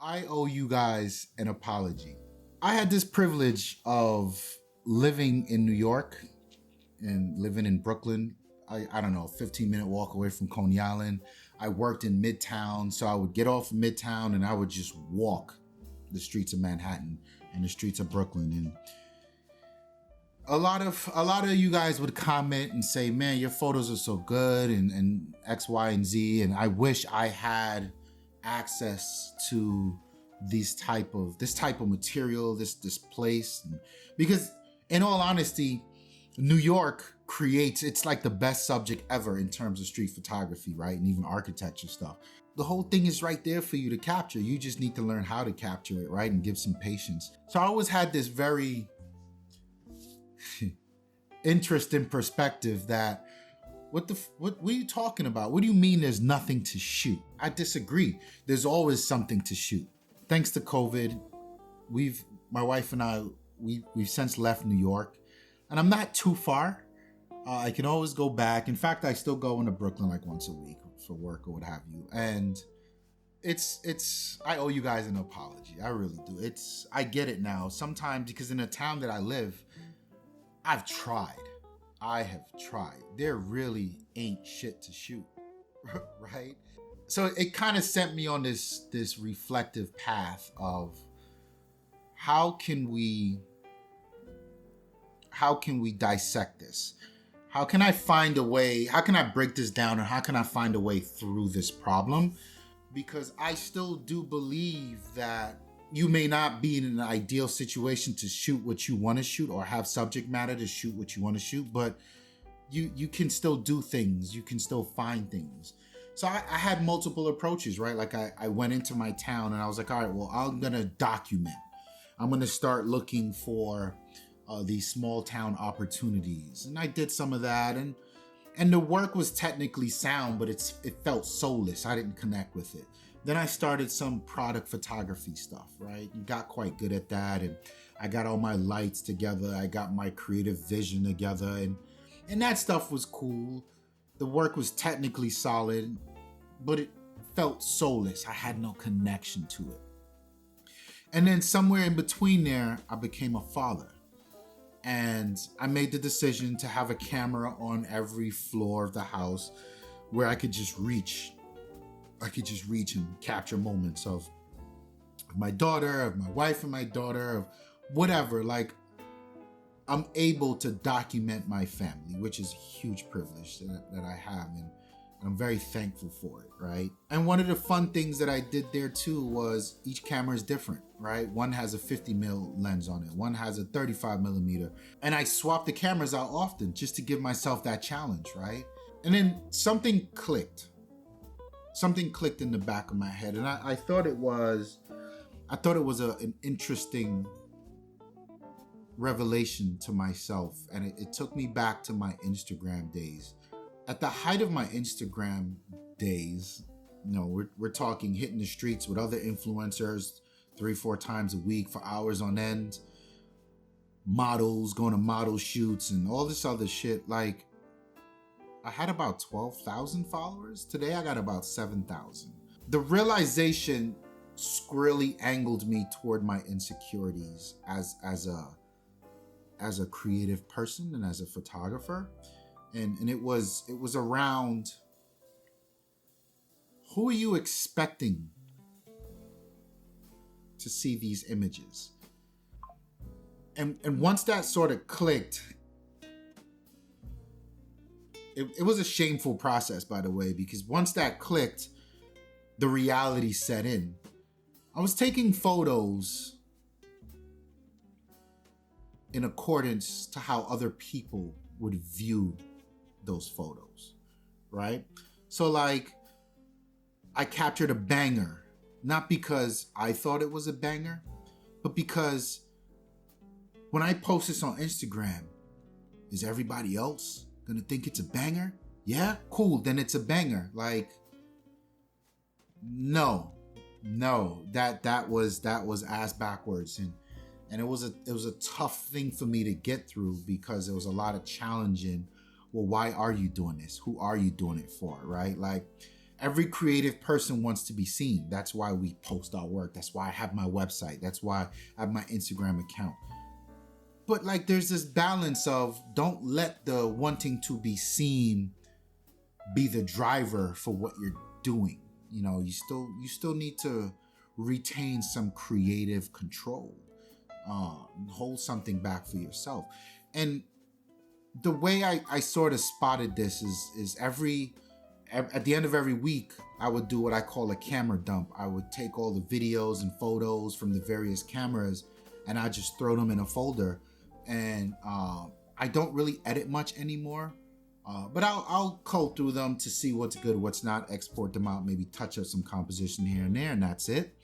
I owe you guys an apology. I had this privilege of living in New York and living in Brooklyn. I don't know, 15-minute walk away from Coney Island. I worked in Midtown, so I would get off of Midtown and I would just walk the streets of Manhattan and the streets of Brooklyn. And a lot of you guys would comment and say, man, your photos are so good and X, Y, and Z. And I wish I had access to this type of material, this place. Because in all honesty, New York it's like the best subject ever in terms of street photography, right? And even architecture stuff. The whole thing is right there for you to capture. You just need to learn how to capture it, right? And give some patience. So I always had this very interesting perspective that what are you talking about? What do you mean there's nothing to shoot? I disagree. There's always something to shoot. Thanks to COVID, my wife and I, we've since left New York, and I'm not too far. I can always go back. In fact, I still go into Brooklyn like once a week for work or what have you. And I owe you guys an apology. I really do. I get it now. Sometimes because in the town that I live, I have tried. There really ain't shit to shoot, right? So it kind of sent me on this reflective path of how can we dissect this? How can I find a way? How can I break this down, and how can I find a way through this problem? Because I still do believe that you may not be in an ideal situation to shoot what you want to shoot or have subject matter to shoot what you want to shoot, but you can still do things. You can still find things. So I had multiple approaches, right? Like I went into my town and I was like, all right, well, I'm going to document. I'm going to start looking for these small town opportunities. And I did some of that, and the work was technically sound, but it felt soulless. I didn't connect with it. Then I started some product photography stuff, right? And got quite good at that. And I got all my lights together. I got my creative vision together, and that stuff was cool. The work was technically solid, but it felt soulless. I had no connection to it. And then somewhere in between there, I became a father. And I made the decision to have a camera on every floor of the house where I could just reach and capture moments of my daughter, of my wife and my daughter, of whatever. Like, I'm able to document my family, which is a huge privilege that I have. And I'm very thankful for it, right? And one of the fun things that I did there too was each camera is different, right? One has a 50mm lens on it. One has a 35mm. And I swap the cameras out often just to give myself that challenge, right? And then something clicked. Something clicked in the back of my head. And I thought it was an interesting revelation to myself. And it took me back to my Instagram days. At the height of my Instagram days, we're talking hitting the streets with other influencers 3-4 times a week for hours on end, models, going to model shoots and all this other shit. Like, I had about 12,000 followers. Today I got about 7,000. The realization squarely angled me toward my insecurities as a creative person and as a photographer. And it was around, who are you expecting to see these images? And once that sort of clicked, it was a shameful process, by the way, because once that clicked, the reality set in. I was taking photos in accordance to how other people would view those photos, right? So like, I captured a banger, not because I thought it was a banger, but because when I post this on Instagram, is everybody else gonna think it's a banger? Yeah, cool, then it's a banger. Like, no, that was ass backwards, and it was a tough thing for me to get through because there was a lot of challenging. Well, why are you doing this? Who are you doing it for, right? Like, Every creative person wants to be seen. That's why we post our work. That's why I have my website. That's why I have my Instagram account. But like there's this balance of don't let the wanting to be seen be the driver for what you're doing. You know, you still need to retain some creative control. Hold something back for yourself. And the way I sort of spotted this is at the end of every week, I would do what I call a camera dump. I would take all the videos and photos from the various cameras and I just throw them in a folder. And I don't really edit much anymore, but I'll cull through them to see what's good, what's not, export them out, maybe touch up some composition here and there, and that's it.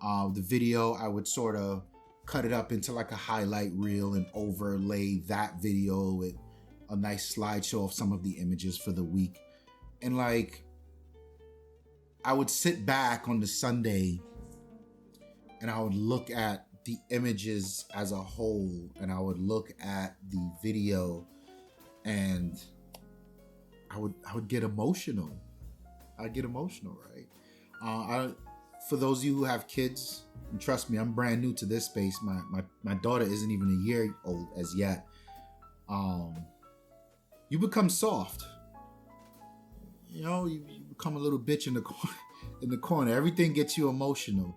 The video, I would sort of cut it up into like a highlight reel and overlay that video with a nice slideshow of some of the images for the week. And like, I would sit back on the Sunday and I would look at the images as a whole, and I would look at the video and I would get emotional. I'd get emotional, right? For those of you who have kids, and trust me, I'm brand new to this space. My daughter isn't even a year old as yet. You become soft. You know, you become a little bitch in the corner. Everything gets you emotional.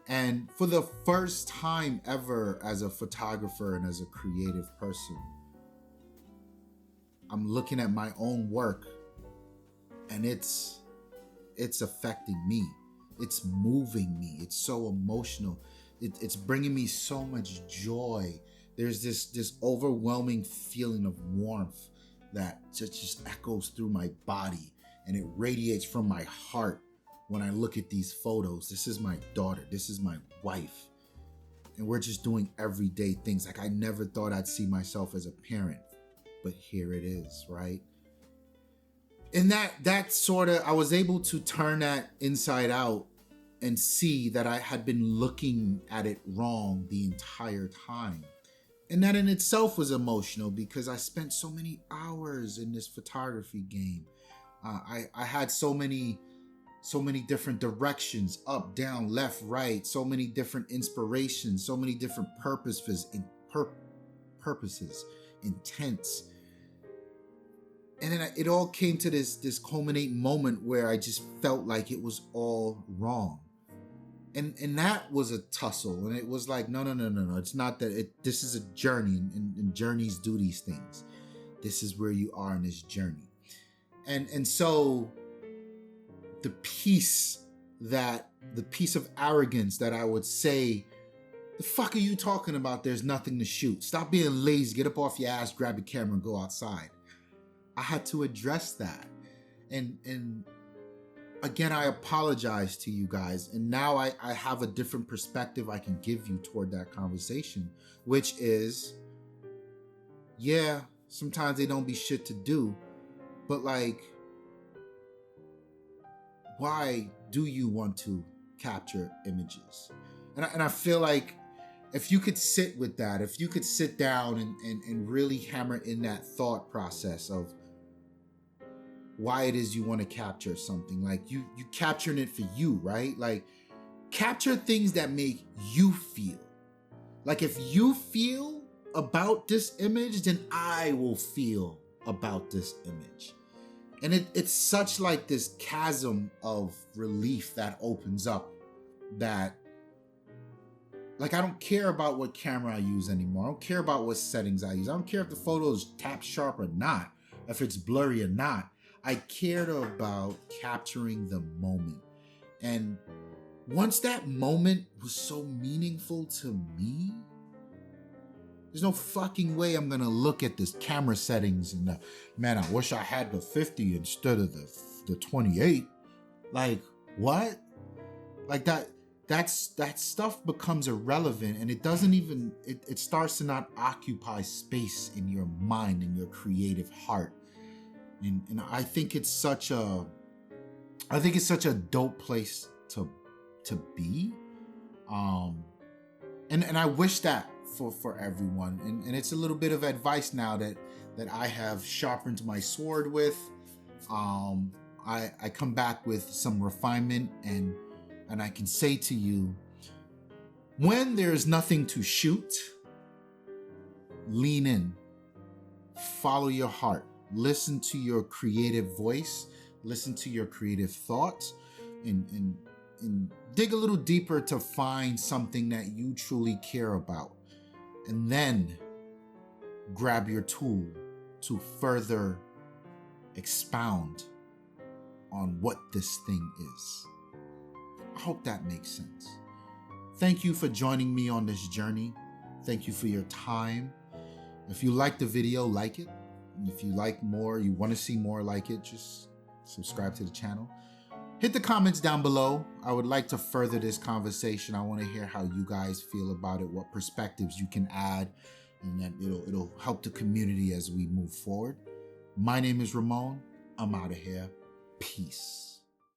And for the first time ever as a photographer and as a creative person, I'm looking at my own work and it's affecting me. It's moving me. It's so emotional. It's bringing me so much joy. There's this overwhelming feeling of warmth that just echoes through my body and it radiates from my heart. When I look at these photos, this is my daughter, this is my wife, and we're just doing everyday things. Like I never thought I'd see myself as a parent, but here it is, right? And that sort of, I was able to turn that inside out and see that I had been looking at it wrong the entire time. And that in itself was emotional because I spent so many hours in this photography game. I had so many different directions, up, down, left, right, so many different inspirations, so many different purposes, intents. And then it all came to this culminating moment where I just felt like it was all wrong. And that was a tussle. And it was like, no. It's not that. This is a journey, and journeys do these things. This is where you are in this journey. And so the piece of arrogance that I would say, the fuck are you talking about? There's nothing to shoot. Stop being lazy. Get up off your ass, grab your camera, and go outside. I had to address that. And again, I apologize to you guys. And now I have a different perspective I can give you toward that conversation, which is, yeah, sometimes they don't be shit to do, but like, why do you want to capture images? And I feel like if you could sit with that, if you could sit down and really hammer in that thought process of why it is you want to capture something, like you capturing it for you, right? Like capture things that make you feel. Like if you feel about this image, then I will feel about this image. And it's such like this chasm of relief that opens up that, like, I don't care about what camera I use anymore. I don't care about what settings I use. I don't care if the photo is tap sharp or not, if it's blurry or not. I cared about capturing the moment. And once that moment was so meaningful to me, there's no fucking way I'm gonna look at this camera settings and man, I wish I had the 50 instead of the 28. Like, what? Like that stuff becomes irrelevant, and it doesn't even, it starts to not occupy space in your mind and your creative heart. And I think it's such a dope place to be. And I wish that for everyone. And it's a little bit of advice now that I have sharpened my sword with. I come back with some refinement, and I can say to you, when there's nothing to shoot, lean in, follow your heart, listen to your creative voice, listen to your creative thoughts, and dig a little deeper to find something that you truly care about. And then grab your tool to further expound on what this thing is. I hope that makes sense. Thank you for joining me on this journey. Thank you for your time. If you like the video, like it. And if you like more, you want to see more like it, just subscribe to the channel. Hit the comments down below. I would like to further this conversation. I want to hear how you guys feel about it, what perspectives you can add, and that it'll help the community as we move forward. My name is Ramon. I'm out of here. Peace.